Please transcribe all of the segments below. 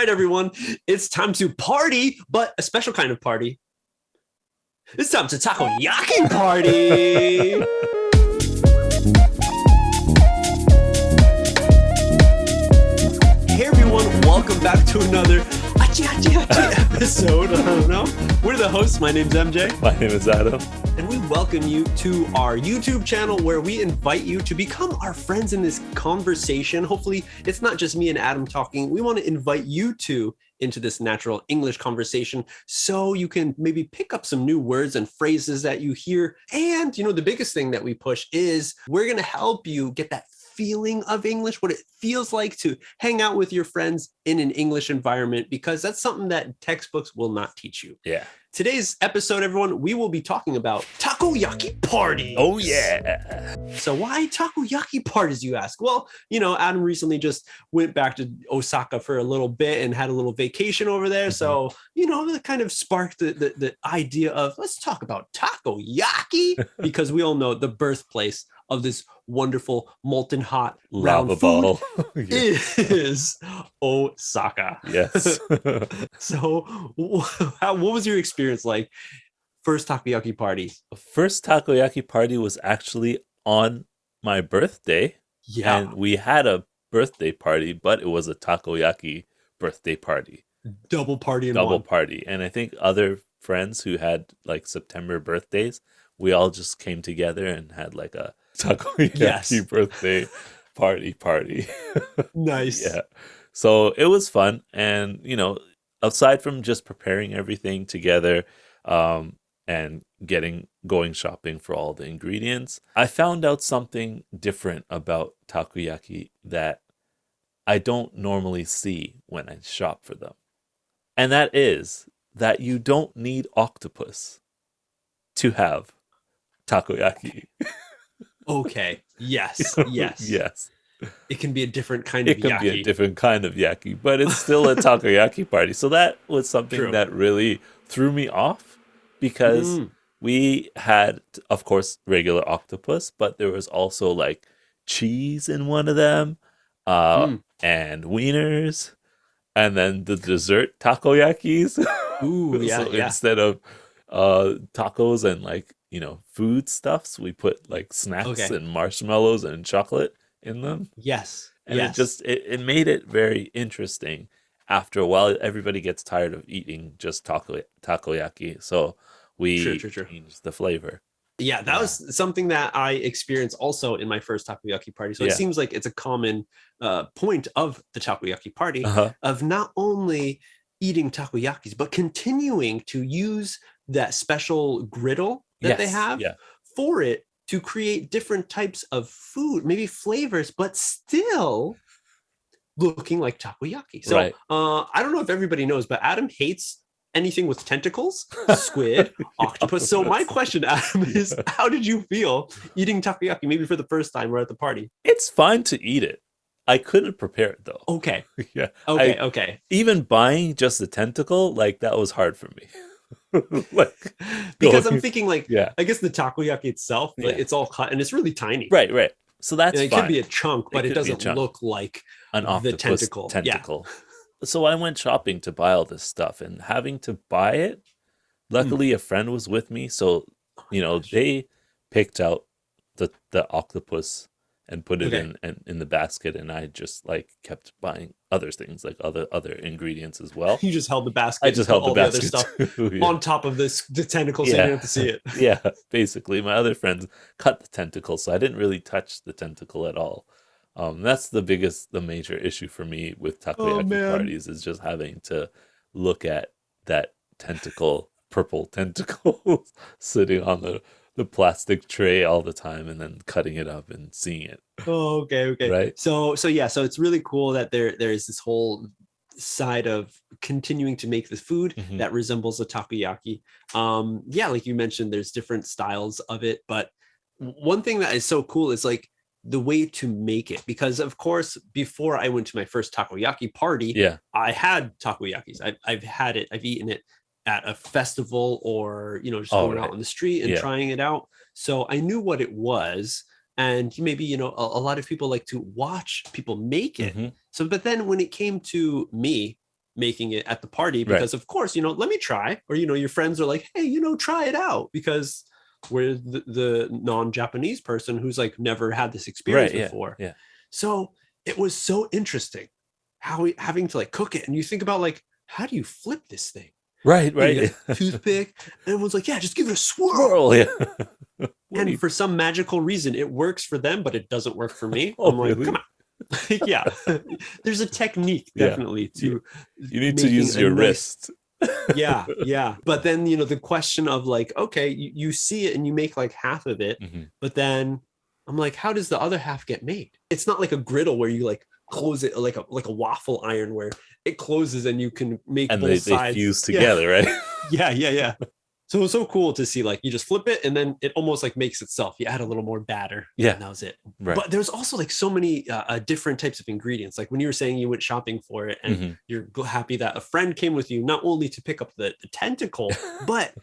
right, everyone. It's time to party, but a special kind of party. It's time to takoyaki party. Hey, everyone. Welcome back to another episode. I don't know. We're the hosts. My name's MJ. My name is Adam. And we welcome you to our YouTube channel where we invite you to become our friends in this conversation. Hopefully, it's not just me and Adam talking. We want to invite you two into this natural English conversation so you can maybe pick up some new words and phrases that you hear. And, you know, the biggest thing that we push is we're going to help you get that feeling of English, what it feels like to hang out with your friends in an English environment, because that's something that textbooks will not teach you. Yeah. Today's episode, everyone, we will be talking about takoyaki parties. Oh, yeah. So why takoyaki parties, you ask? Well, you know, Adam recently just went back to Osaka for a little bit and had a little vacation over there. Mm-hmm. So, you know, that kind of sparked the idea of let's talk about takoyaki, because we all know the birthplace of this wonderful molten hot round food is Osaka. Yes. So what was your experience like first takoyaki party? First takoyaki party was actually on my birthday. Yeah. And we had a birthday party, but it was a takoyaki birthday party. Double party in Double one. Party. And I think other friends who had like September birthdays, we all just came together and had like a takoyaki birthday party. Nice. Yeah. So it was fun. And, you know, aside from just preparing everything together and going shopping for all the ingredients, I found out something different about takoyaki that I don't normally see when I shop for them. And that is that you don't need octopus to have takoyaki. Okay. Yes. Yes. Yes. It can be a different kind of yaki. It can be a different kind of yaki, but it's still a takoyaki party. So that was something that really threw me off, because we had, of course, regular octopus, but there was also like cheese in one of them, and wieners, and then the dessert takoyakis. Ooh, yeah. So instead of tacos and like, you know, food stuffs, we put like snacks and marshmallows and chocolate in them. Yes. And it made it very interesting. After a while, everybody gets tired of eating just takoyaki. So we changed the flavor. Yeah, that was something that I experienced also in my first takoyaki party. So it seems like it's a common point of the takoyaki party of not only eating takoyakis, but continuing to use that special griddle that they have for it to create different types of food, maybe flavors, but still looking like takoyaki. So I don't know if everybody knows, but Adam hates anything with tentacles, squid, octopus. So my question, Adam, is how did you feel eating takoyaki, maybe for the first time or at the party? It's fine to eat it. I couldn't prepare it though. Okay. Yeah. Okay. Even buying just the tentacle, like that was hard for me. Because I'm thinking like, I guess the takoyaki itself, like, it's all cut and it's really tiny. Right. So that's fine. It could be a chunk, but it doesn't look like an octopus tentacle. Yeah. So I went shopping to buy all this stuff, and having to buy it, luckily a friend was with me. So, you know, they picked out the octopus and put it in the basket, and I just like kept buying other things, like other ingredients as well. You just held the basket. I just held the basket other stuff on top of the tentacles, so you didn't have to see it. Yeah, basically, my other friends cut the tentacle, so I didn't really touch the tentacle at all. That's the major issue for me with takoyaki parties, is just having to look at that purple tentacle sitting on the plastic tray all the time, and then cutting it up and seeing it. Oh, okay. Right. So it's really cool that there is this whole side of continuing to make the food that resembles a takoyaki. Like you mentioned, there's different styles of it, but one thing that is so cool is like the way to make it, because of course before I went to my first takoyaki party, I had takoyakis. I've eaten it at a festival, or, you know, just going out on the street and trying it out. So I knew what it was. And maybe, you know, a lot of people like to watch people make it. So, but then when it came to me making it at the party because of course, let me try, or, your friends are like, hey, try it out, because we're the non-Japanese person who's like never had this experience before. Yeah. So it was so interesting having to like cook it. And you think about like, how do you flip this thing? Right. Toothpick. And everyone's like, yeah, just give it a swirl. Yeah. And for some magical reason, it works for them, but it doesn't work for me. I'm like, really? come on. Yeah, there's a technique definitely to you need to use your wrist. yeah but then the question of like, okay, you see it and you make like half of it, but then I'm like, how does the other half get made? It's not like a griddle where you like close it like a waffle iron where it closes and you can make and both sides. They fuse together, right? Yeah. So it was so cool to see, like, you just flip it and then it almost like makes itself. You add a little more batter. Yeah. And that was it. Right. But there's also like so many different types of ingredients. Like when you were saying you went shopping for it and you're happy that a friend came with you, not only to pick up the tentacle, but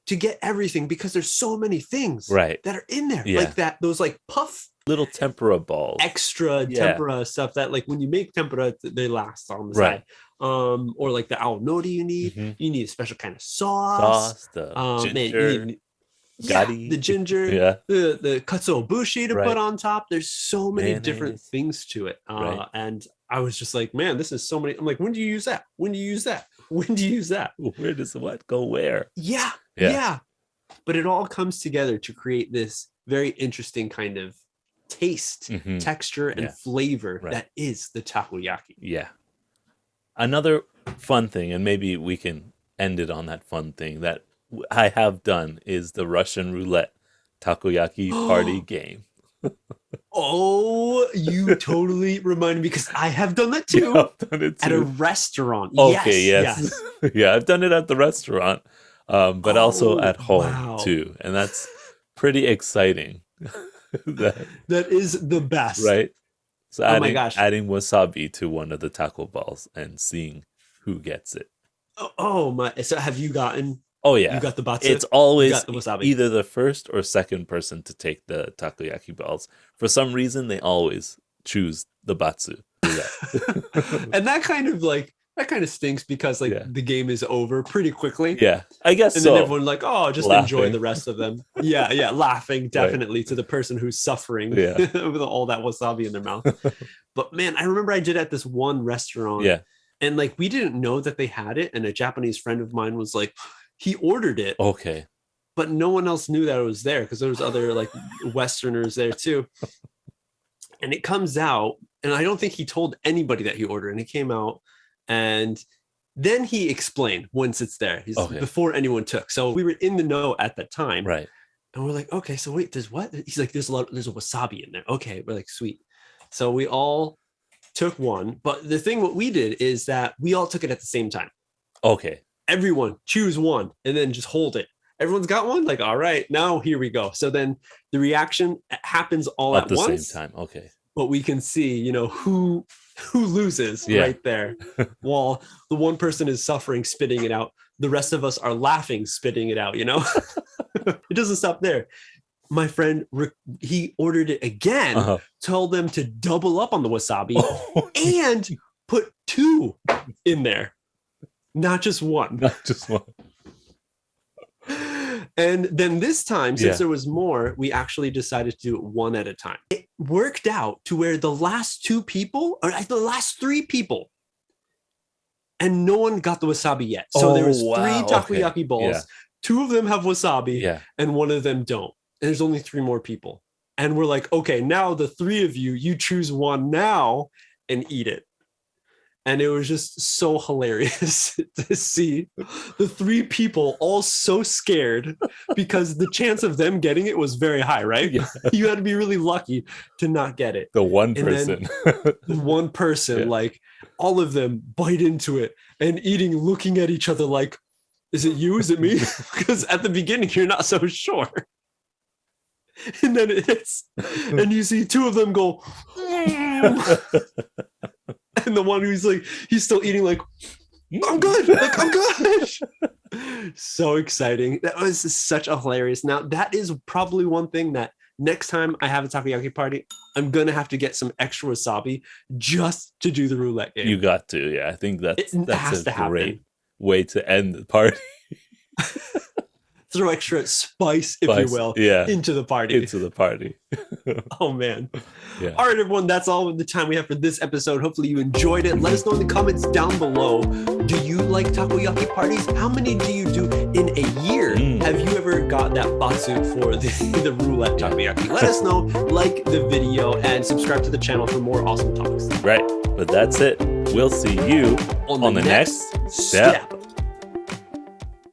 to get everything, because there's so many things that are in there. Like those like puff. Little tempura balls. Extra tempura stuff that like when you make tempura, they last on the side. Or like the aonori you need a special kind of sauce, the ginger, the ginger, the katsuobushi to put on top. There's so many different things to it. And I was just like, man, this is so many. I'm like, when do you use that? When do you use that? When do you use that? Where does what go where? Yeah. But it all comes together to create this very interesting kind of taste, texture, and flavor that is the takoyaki. Yeah. Another fun thing, and maybe we can end it on that fun thing that I have done, is the Russian roulette takoyaki party game. Oh, you totally reminded me, because I have done that too. I've done it too. At a restaurant. Okay, yes. Yeah, I've done it at the restaurant, but also at home too. And that's pretty exciting. That is the best. Right? So adding wasabi to one of the taco balls and seeing who gets it. Oh my! So have you gotten? Oh yeah, you got the batsu. It's always the wasabi. Either the first or second person to take the takoyaki balls. For some reason, they always choose the batsu. And that kind of stinks, because like the game is over pretty quickly. Yeah, I guess. And so. then everyone like, oh, just enjoy the rest of them. Yeah, laughing definitely to the person who's suffering with all that wasabi in their mouth. But man, I remember I did at this one restaurant. Yeah, and like we didn't know that they had it, and a Japanese friend of mine was like, he ordered it. Okay. But no one else knew that it was there, because there was other like Westerners there too. And it comes out, and I don't think he told anybody that he ordered, and it came out. And then he explained once it's there, before anyone took. So we were in the know at that time. Right. And we're like, okay, so wait, there's what? He's like, there's a wasabi in there. Okay. We're like, sweet. So we all took one. But the thing what we did is that we all took it at the same time. Okay. Everyone choose one and then just hold it. Everyone's got one? Like, all right, now here we go. So then the reaction happens all at once. At the same time. Okay. But we can see, who loses right there. While the one person is suffering, spitting it out. The rest of us are laughing, spitting it out, It doesn't stop there. My friend, he ordered it again, told them to double up on the wasabi and put 2 in there. Not just one. And then this time, since there was more, we actually decided to do it one at a time. It worked out to where the last 2 people, or the last 3 people, and no one got the wasabi yet. So there was 3 takoyaki balls. Yeah. 2 of them have wasabi, and 1 of them don't. And there's only 3 more people. And we're like, okay, now the 3 of you choose one now and eat it. And it was just so hilarious to see the 3 people all so scared, because the chance of them getting it was very high, right? Yeah. You had to be really lucky to not get it. The one person. The one person, like all of them bite into it and eating, looking at each other like, is it you? Is it me? Because at the beginning, you're not so sure. And then it hits, and you see 2 of them go, and the one who's like, he's still eating like, I'm good. Like, I'm good. So exciting. That was such a hilarious. Now, that is probably one thing that next time I have a takoyaki party, I'm gonna have to get some extra wasabi just to do the roulette game. You got to, yeah. I think that's a great happen. way to end the party. Throw extra spice, if you will, into the party. Oh, man. Yeah. All right, everyone. That's all the time we have for this episode. Hopefully you enjoyed it. Let us know in the comments down below. Do you like takoyaki parties? How many do you do in a year? Have you ever got that batsu for the roulette takoyaki? Let us know. Like the video and subscribe to the channel for more awesome talks. Right. But that's it. We'll see you on the next step.